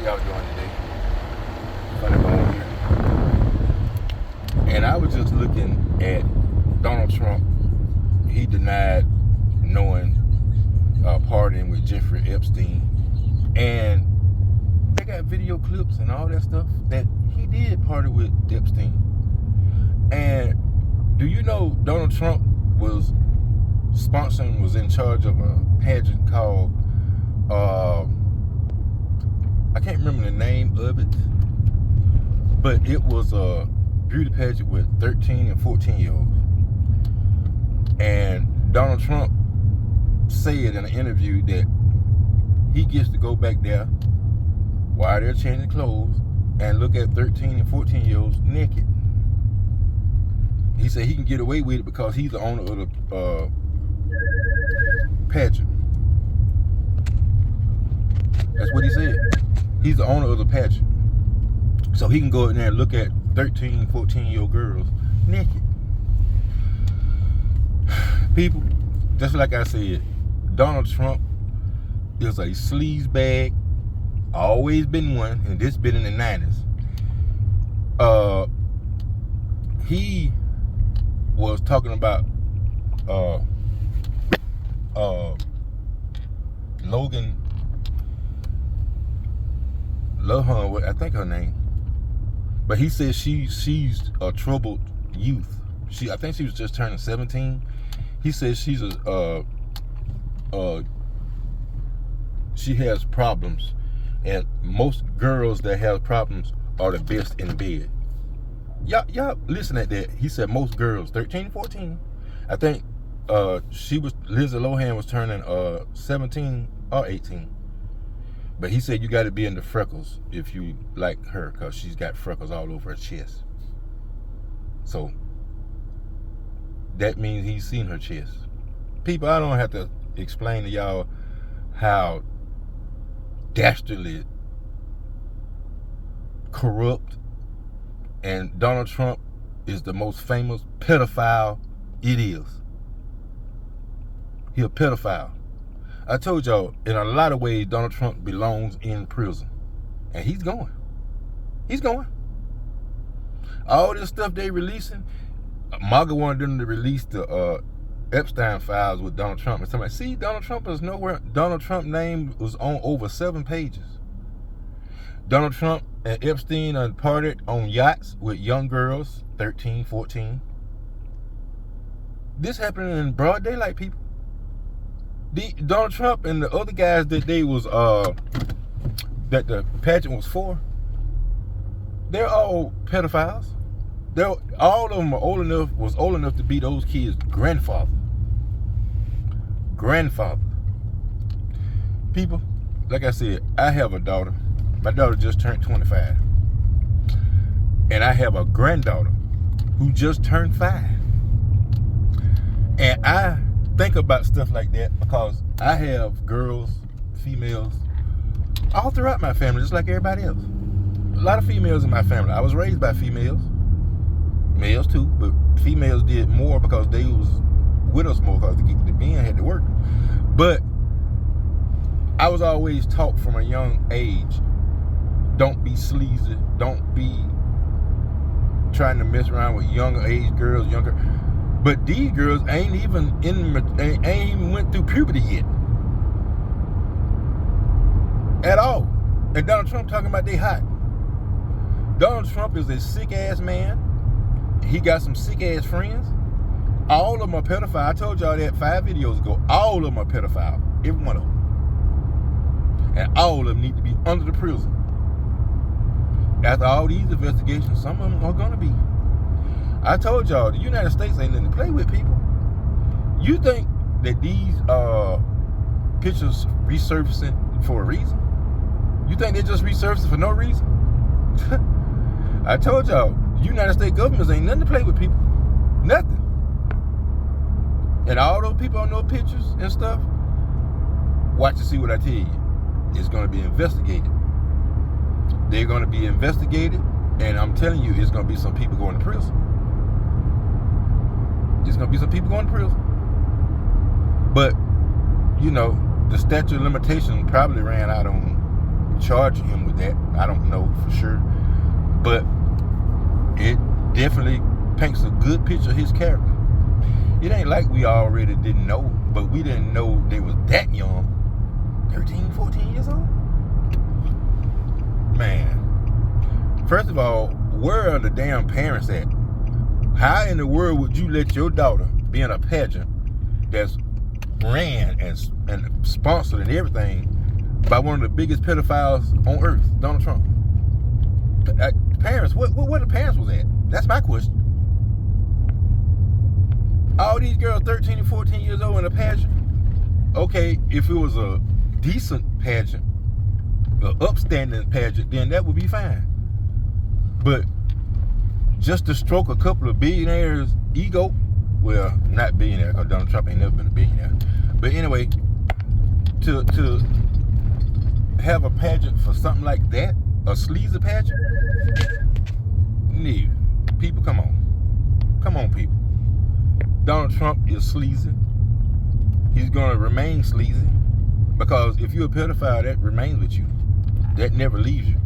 y'all doing today? Funny Bone here. And I was just looking at Donald Trump. He denied knowing partying with Jeffrey Epstein. And they got video clips and all that stuff that he did party with Epstein. And do you know Donald Trump was in charge of a pageant called I can't remember the name of it, but it was a beauty pageant with 13 and 14-year-olds. And Donald Trump said in an interview that he gets to go back there while they're changing clothes and look at 13 and 14-year-olds naked. He said he can get away with it because he's the owner of the pageant. That's what he said. He's the owner of the pageant. So he can go in there and look at 13, 14-year-old girls naked. People, just like I said, Donald Trump is a sleazebag. Always been one, and this been in the 90s. He was talking about Lohan, I think her name. But he said she's a troubled youth. I think she was just turning 17. He says she's she has problems, and most girls that have problems are the best in bed. Y'all listen at that. He said most girls, 13, 14. I think Lizzie Lohan was turning 17 or 18. But he said you got to be into freckles if you like her, because she's got freckles all over her chest. So that means he's seen her chest. People, I don't have to explain to y'all how dastardly corrupt and Donald Trump is the most famous pedophile it is. He's a pedophile. I told y'all, in a lot of ways, Donald Trump belongs in prison. And he's going. He's going. All this stuff they releasing, MAGA wanted them to release the Epstein files with Donald Trump. And somebody, see, Donald Trump is nowhere. Donald Trump's name was on over 7 pages. Donald Trump and Epstein partied on yachts with young girls, 13, 14. This happened in broad daylight, people. Donald Trump and the other guys that they was that the pageant was for, they're all pedophiles. All of them was old enough to be those kids' grandfather. People, like I said, I have a daughter. My daughter just turned 25. And I have a granddaughter who just turned 5. And I think about stuff like that because I have girls, females, all throughout my family, just like everybody else. A lot of females in my family. I was raised by females. Males too, but females did more because they was with us more because the men had to work. But I was always taught from a young age, don't be sleazy, don't be trying to mess around with younger age girls, But these girls ain't even went through puberty yet. At all. And Donald Trump talking about they hot. Donald Trump is a sick ass man. He got some sick ass friends. All of them are pedophiles. I told y'all that 5 videos ago. All of them are pedophiles. Every one of them. And all of them need to be under the prison. After all these investigations, some of them are gonna be. I told y'all, the United States ain't nothing to play with, people. You think that these pictures resurfacing for a reason? You think they're just resurfacing for no reason? I told y'all, the United States government ain't nothing to play with, people. Nothing. And all those people on those pictures and stuff, watch and see what I tell you. It's going to be investigated. They're going to be investigated, and I'm telling you, it's going to be some people going to prison. There's going to be some people going to prison. But, you know, the statute of limitations probably ran out on charge him with that. I don't know for sure. But it definitely paints a good picture of his character. It ain't like we already didn't know, but we didn't know they was that young. 13, 14 years old? Man. First of all, where are the damn parents at? How in the world would you let your daughter be in a pageant that's ran and sponsored and everything by one of the biggest pedophiles on earth, Donald Trump? Parents, where the parents was at? That's my question. All these girls 13 and 14 years old in a pageant. Okay, if it was a decent pageant, an upstanding pageant, then that would be fine. But just to stroke a couple of billionaires' ego, well, not billionaire, because Donald Trump ain't never been a billionaire. But anyway, to have a pageant for something like that, a sleazy pageant, no, people, come on, people. Donald Trump is sleazy. He's going to remain sleazy because if you're a pedophile, that remains with you. That never leaves you.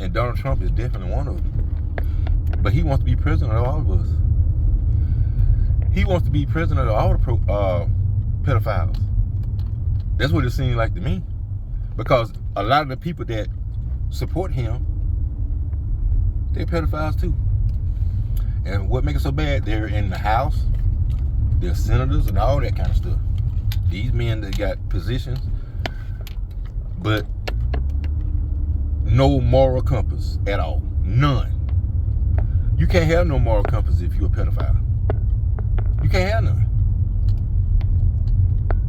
And Donald Trump is definitely one of them. But he wants to be president of all of us. He wants to be president of all the pedophiles. That's what it seems like to me. Because a lot of the people that support him, they're pedophiles too. And what makes it so bad, they're in the House, they're senators and all that kind of stuff. These men that got positions, but no moral compass at all. None. You can't have no moral compass if you're a pedophile. You can't have none.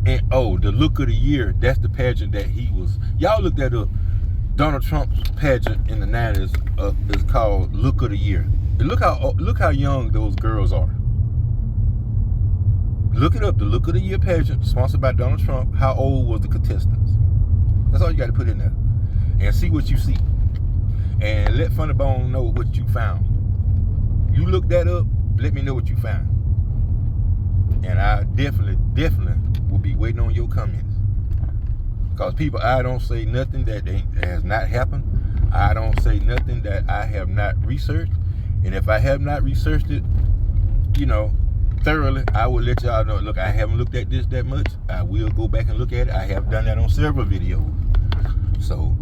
And the look of the year, that's the pageant that he was. Y'all look that up. Donald Trump's pageant in the 90s is called Look of the Year. And look how young those girls are. Look it up, the Look of the Year pageant sponsored by Donald Trump. How old was the contestants? That's all you got to put in there. And see what you see. And let Funny Bone know what you found. You look that up, let me know what you found. And I definitely will be waiting on your comments. Because people, I don't say nothing that has not happened. I don't say nothing that I have not researched. And if I have not researched it, thoroughly, I will let y'all know. Look, I haven't looked at this that much. I will go back and look at it. I have done that on several videos. So,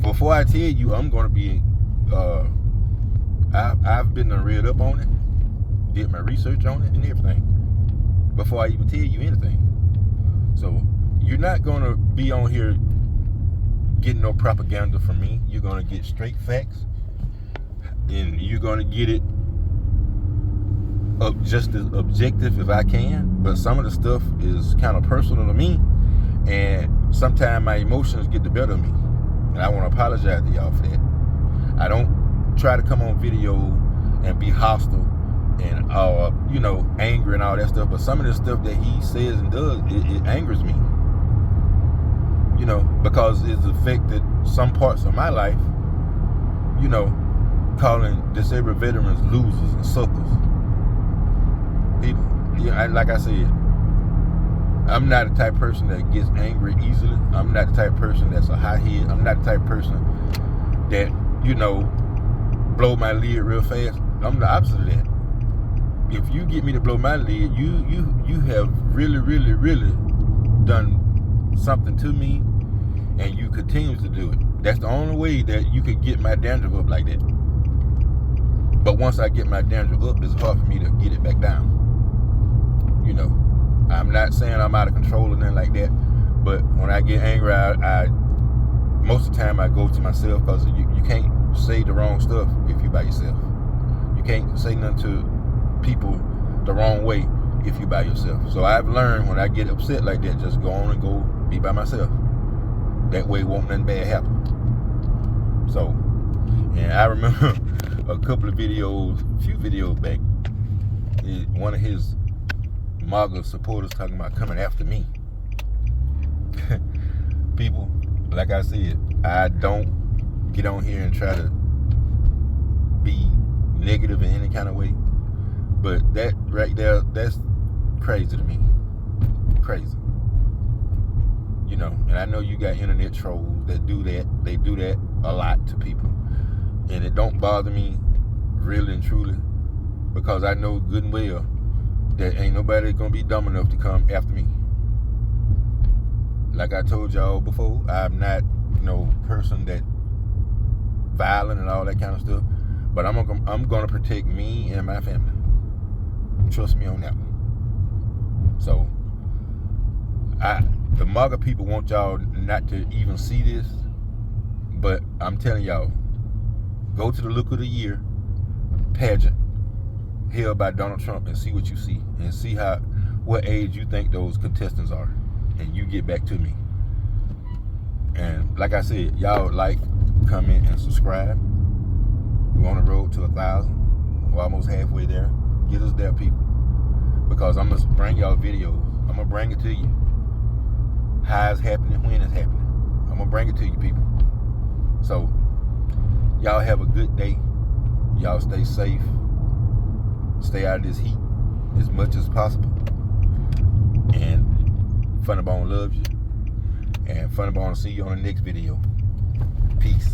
before I tell you, I'm going to be, I've been read up on it, did my research on it and everything, before I even tell you anything. So, you're not going to be on here getting no propaganda from me. You're going to get straight facts, and you're going to get it just as objective as I can. But some of the stuff is kind of personal to me, and sometimes my emotions get the better of me, and I want to apologize to y'all for that. I don't try to come on video and be hostile and angry and all that stuff, but some of the stuff that he says and does, it angers me, because it's affected some parts of my life, calling disabled veterans losers and suckers. People, like I said, I'm not the type of person that gets angry easily. I'm not the type of person that's a hothead. I'm not the type of person that, blow my lid real fast. I'm the opposite of that. If you get me to blow my lid, you have really, really, really done something to me, and you continue to do it. That's the only way that you can get my dandruff up like that. But once I get my dandruff up, it's hard for me to get it back down. I'm not saying I'm out of control or nothing like that, but when I get angry, I most of the time I go to myself, because you can't say the wrong stuff if you're by yourself. You can't say nothing to people the wrong way if you're by yourself. So I've learned, when I get upset like that, just go on and go be by myself. That way won't nothing bad happen. So, and I remember a few videos back, one of his MAGA supporters talking about coming after me. People, like I said, I don't get on here and try to be negative in any kind of way, but that right there, that's crazy to me. Crazy. You know, and I know you got internet trolls that do that. They do that a lot to people. And it don't bother me really and truly, because I know good and well that ain't nobody gonna be dumb enough to come after me. Like I told y'all before, I'm not no person that violent and all that kind of stuff, but I'm gonna protect me and my family. Trust me on that one. So the MAGA people want y'all not to even see this, but I'm telling y'all, go to the Look of the Year pageant held by Donald Trump and see what you see, and see what age you think those contestants are, and you get back to me. And like I said, y'all like, comment, and subscribe. We're on the road to 1,000. We're almost halfway there. Get us there, people, because I'm gonna bring y'all videos. I'm gonna bring it to you. How it's happening, when it's happening. I'm gonna bring it to you, people. So y'all have a good day. Y'all stay safe. Stay out of this heat as much as possible. And Funny Bone loves you. And Funny Bone will see you on the next video. Peace.